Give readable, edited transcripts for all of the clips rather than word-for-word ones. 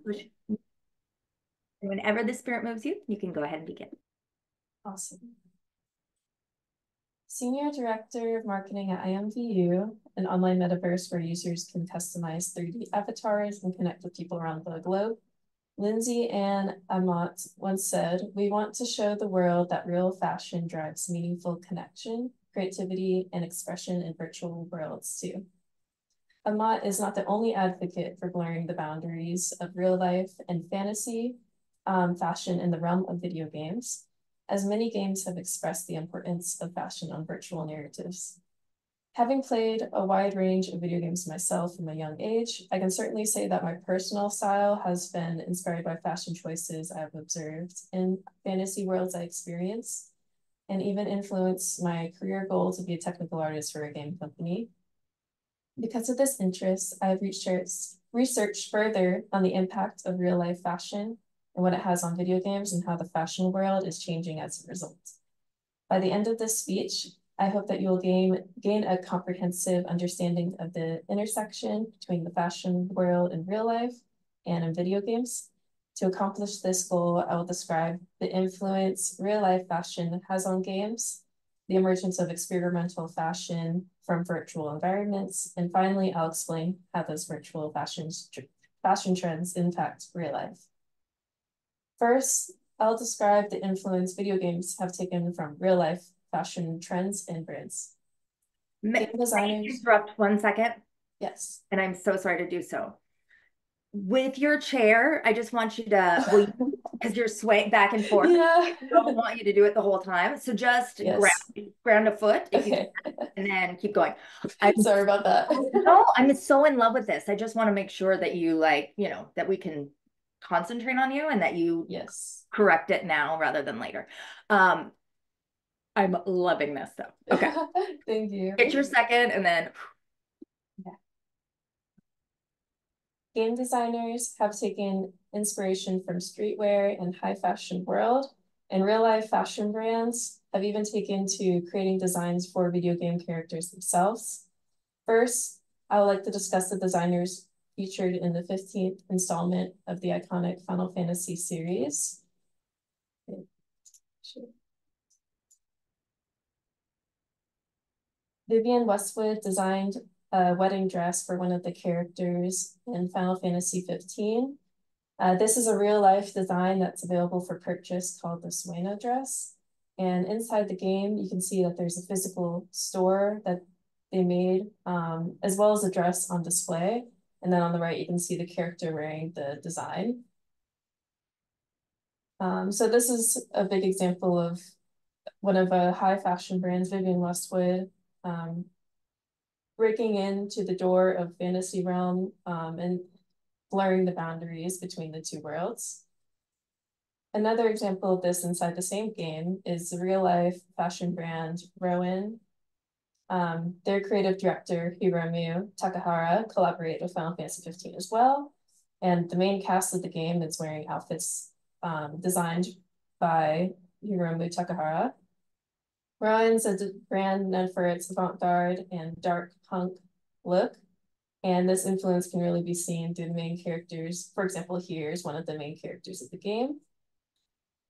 push. Whenever the spirit moves you, you can go ahead and begin. Awesome. Senior Director of Marketing at IMVU, an online metaverse where users can customize 3D avatars and connect with people around the globe. Lindsay Ann Amat once said, "We want to show the world that real fashion drives meaningful connection, creativity, and expression in virtual worlds too." Amat is not the only advocate for blurring the boundaries of real life and fantasy fashion in the realm of video games, as many games have expressed the importance of fashion on virtual narratives. Having played a wide range of video games myself from a young age, I can certainly say that my personal style has been inspired by fashion choices I've observed in fantasy worlds I experience, and even influenced my career goal to be a technical artist for a game company. Because of this interest, I have researched further on the impact of real-life fashion and what it has on video games and how the fashion world is changing as a result. By the end of this speech, I hope that you will gain a comprehensive understanding of the intersection between the fashion world in real life and in video games. To accomplish this goal, I will describe the influence real-life fashion has on games, the emergence of experimental fashion from virtual environments, and finally, I'll explain how those virtual fashion trends impact real life. First, I'll describe the influence video games have taken from real-life fashion trends and brands. May I interrupt 1 second? Yes. And I'm so sorry to do so. With your chair, I just want you to, because you're swaying back and forth. Yeah. I don't want you to do it the whole time. So just ground a foot if you can, and then keep going. I'm sorry about that. No, I'm so in love with this. I just want to make sure that you that we can concentrate on you and that you correct it now rather than later. I'm loving this though. Okay. Thank you. Get your second and then. Yeah. Game designers have taken inspiration from streetwear and high fashion world, and real life fashion brands have even taken to creating designs for video game characters themselves. First, I would like to discuss the designers featured in the 15th installment of the iconic Final Fantasy series. Vivienne Westwood designed a wedding dress for one of the characters in Final Fantasy 15. This is a real-life design that's available for purchase called the Sueno dress. And inside the game, you can see that there's a physical store that they made, as well as a dress on display. And then on the right, you can see the character wearing the design. So this is a big example of one of a high fashion brands, Vivienne Westwood, breaking into the door of fantasy realm and blurring the boundaries between the two worlds. Another example of this inside the same game is the real life fashion brand Rowan. Their creative director, Hiromu Takahara, collaborated with Final Fantasy 15 as well. And the main cast of the game is wearing outfits designed by Hiromu Takahara. Rowan's a brand known for its avant-garde and dark punk look. And this influence can really be seen through the main characters. For example, here's one of the main characters of the game.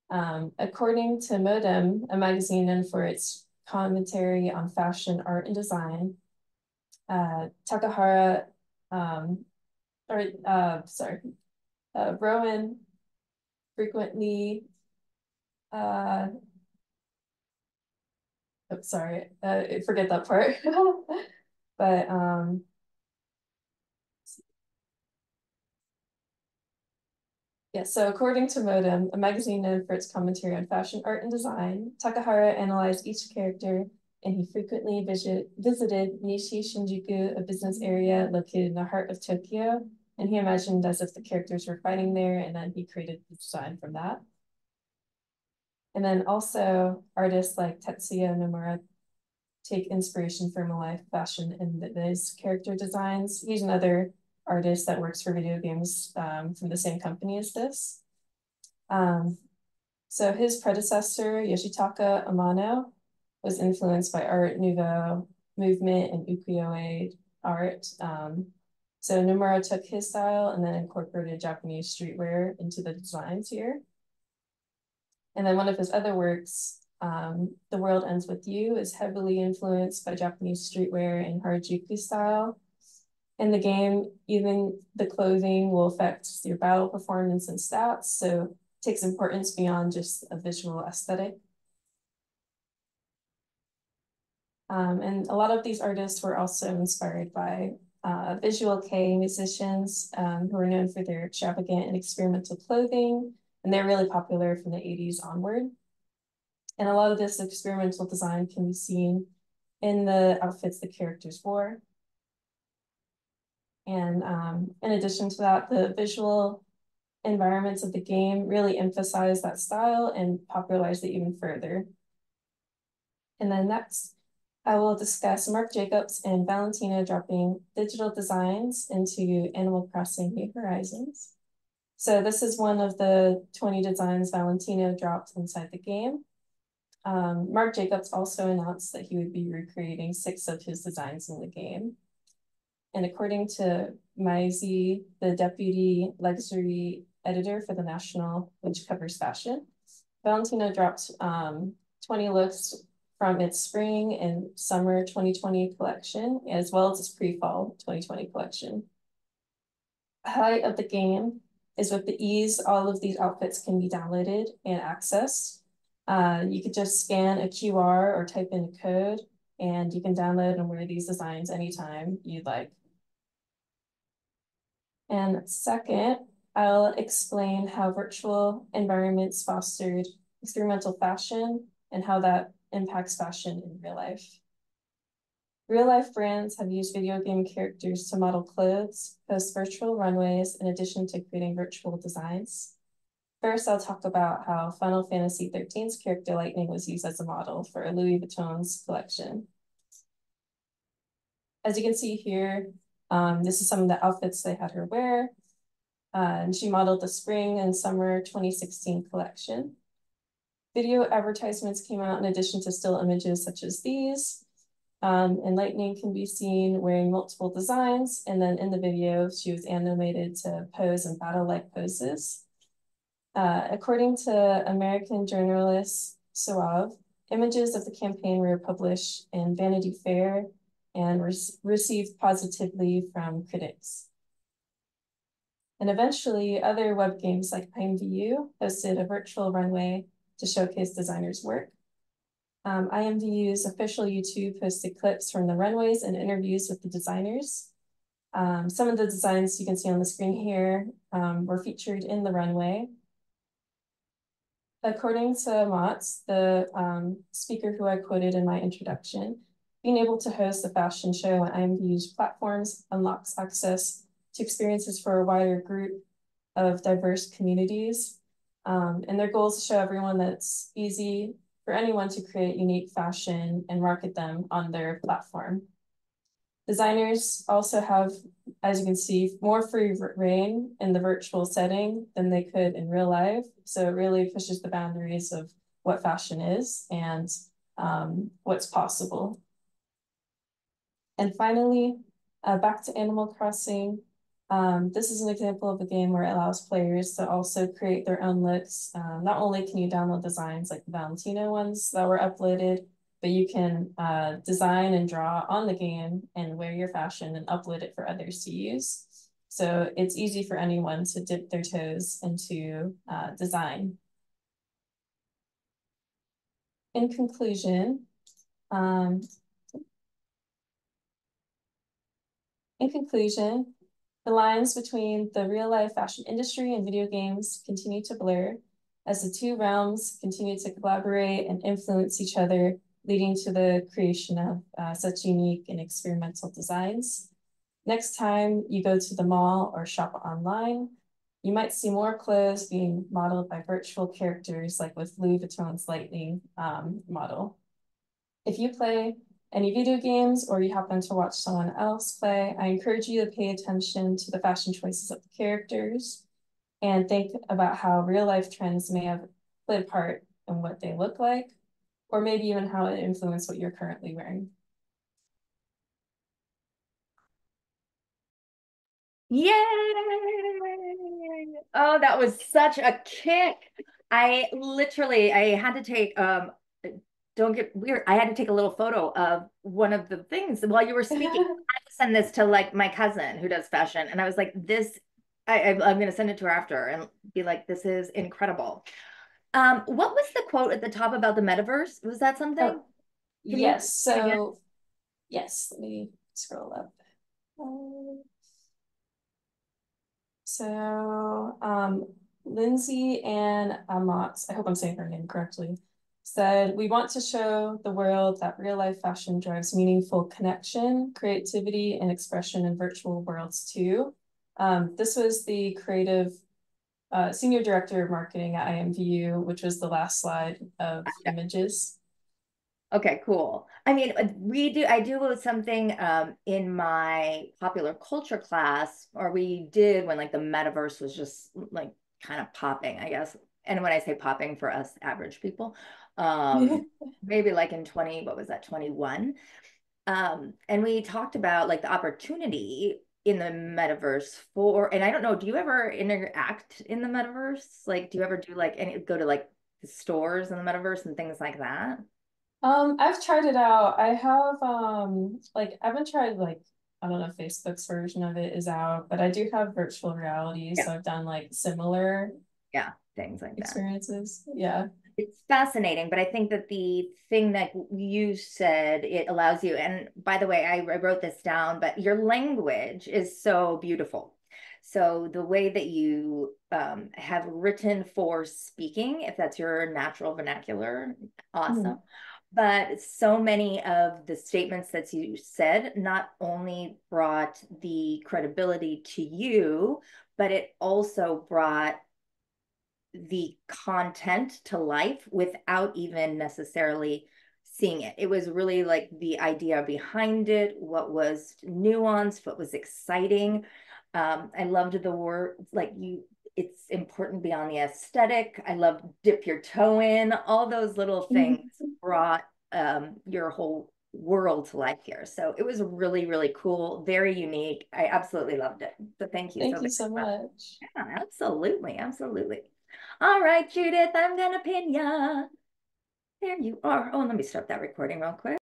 According to Modem, a magazine known for its commentary on fashion, art, and design, Rowan frequently, forget that part. But yeah, so according to Modem, a magazine known for its commentary on fashion, art, and design, Takahara analyzed each character, and he frequently visited Nishi Shinjuku, a business area located in the heart of Tokyo, and he imagined as if the characters were fighting there, and then he created the design from that. And then also artists like Tetsuya Nomura take inspiration from life fashion in his character designs. He's another artist that works for video games from the same company as this. So his predecessor, Yoshitaka Amano, was influenced by Art Nouveau movement and ukiyo-e art. So Nomura took his style and then incorporated Japanese streetwear into the designs here. And then one of his other works, The World Ends With You, is heavily influenced by Japanese streetwear and Harajuku style. In the game, even the clothing will affect your battle performance and stats, so it takes importance beyond just a visual aesthetic. And a lot of these artists were also inspired by visual kei musicians who are known for their extravagant and experimental clothing, and they're really popular from the 80s onward. And a lot of this experimental design can be seen in the outfits the characters wore. And in addition to that, the visual environments of the game really emphasize that style and popularize it even further. And then next, I will discuss Marc Jacobs and Valentino dropping digital designs into Animal Crossing New Horizons. So this is one of the 20 designs Valentino dropped inside the game. Marc Jacobs also announced that he would be recreating 6 of his designs in the game. And according to Maisie, the deputy luxury editor for The National, which covers fashion, Valentino dropped 20 looks from its spring and summer 2020 collection, as well as its pre-fall 2020 collection. The highlight of the game is with the ease all of these outfits can be downloaded and accessed. You could just scan a QR or type in a code, and you can download and wear these designs anytime you'd like. And second, I'll explain how virtual environments fostered experimental fashion and how that impacts fashion in real life. Real life brands have used video game characters to model clothes, host virtual runways, in addition to creating virtual designs. First, I'll talk about how Final Fantasy XIII's character Lightning was used as a model for Louis Vuitton's collection. As you can see here, this is some of the outfits they had her wear. And she modeled the spring and summer 2016 collection. Video advertisements came out in addition to still images such as these. And Lightning can be seen wearing multiple designs. And then in the video, she was animated to pose in battle-like poses. According to American journalist Suave, images of the campaign were published in Vanity Fair and received positively from critics. And eventually, other web games like IMVU hosted a virtual runway to showcase designers' work. IMVU's official YouTube posted clips from the runways and interviews with the designers. Some of the designs you can see on the screen here were featured in the runway. According to Mats, the speaker who I quoted in my introduction, being able to host a fashion show on IMVU's platforms unlocks access to experiences for a wider group of diverse communities. And their goal is to show everyone that it's easy for anyone to create unique fashion and market them on their platform. Designers also have, as you can see, more free reign in the virtual setting than they could in real life. So it really pushes the boundaries of what fashion is and what's possible. And finally, back to Animal Crossing. This is an example of a game where it allows players to also create their own looks. Not only can you download designs like the Valentino ones that were uploaded, but you can design and draw on the game and wear your fashion and upload it for others to use. So it's easy for anyone to dip their toes into design. In conclusion, the lines between the real-life fashion industry and video games continue to blur as the two realms continue to collaborate and influence each other, leading to the creation of such unique and experimental designs. Next time you go to the mall or shop online, you might see more clothes being modeled by virtual characters, like with Louis Vuitton's Lightning model. If you play any video games or you happen to watch someone else play, I encourage you to pay attention to the fashion choices of the characters and think about how real life trends may have played a part in what they look like, or maybe even how it influenced what you're currently wearing. Yay! Oh, that was such a kick. I had to take don't get weird. I had to take a little photo of one of the things while you were speaking. I had to send this to like my cousin who does fashion, and I was like, this I'm gonna send it to her after and be like, this is incredible. What was the quote at the top about the metaverse? Was that something? Oh, Can you yes. say it again? So, yes, let me scroll up. Um, so, Lindsay and Amat, I hope I'm saying her name correctly, said, we want to show the world that real life fashion drives meaningful connection, creativity, and expression in virtual worlds too. This was the creative senior director of marketing at IMVU, which was the last slide of images. Okay, cool. I mean, I do something in my popular culture class, or we did when like the metaverse was just like kind of popping, I guess. And when I say popping for us average people, um, maybe like in 20, what was that, 21? And we talked about like the opportunity in the metaverse for, and I don't know, do you ever interact in the metaverse? Like, do you ever do like any go to like the stores in the metaverse and things like that? I've tried it out. I have like I haven't tried like I don't know if Facebook's version of it is out, but I do have virtual reality, Yeah. so I've done like similar Yeah, things like that. experiences. Yeah. It's fascinating, but I think that the thing that you said, it allows you, and by the way, I wrote this down, but your language is so beautiful. So the way that you have written for speaking, if that's your natural vernacular, awesome. Mhm. But so many of the statements that you said not only brought the credibility to you, but it also brought the content to life without even necessarily seeing it. It was really like the idea behind it, what was nuanced, what was exciting. I loved the word, like you, it's important beyond the aesthetic. I love dip your toe in. All those little things brought your whole world to life here. So it was really, really cool, very unique. I absolutely loved it. So thank you so Thank you very so much. much. Yeah, absolutely, absolutely. All right, Judith, I'm gonna pin ya. There you are. Oh, let me stop that recording real quick.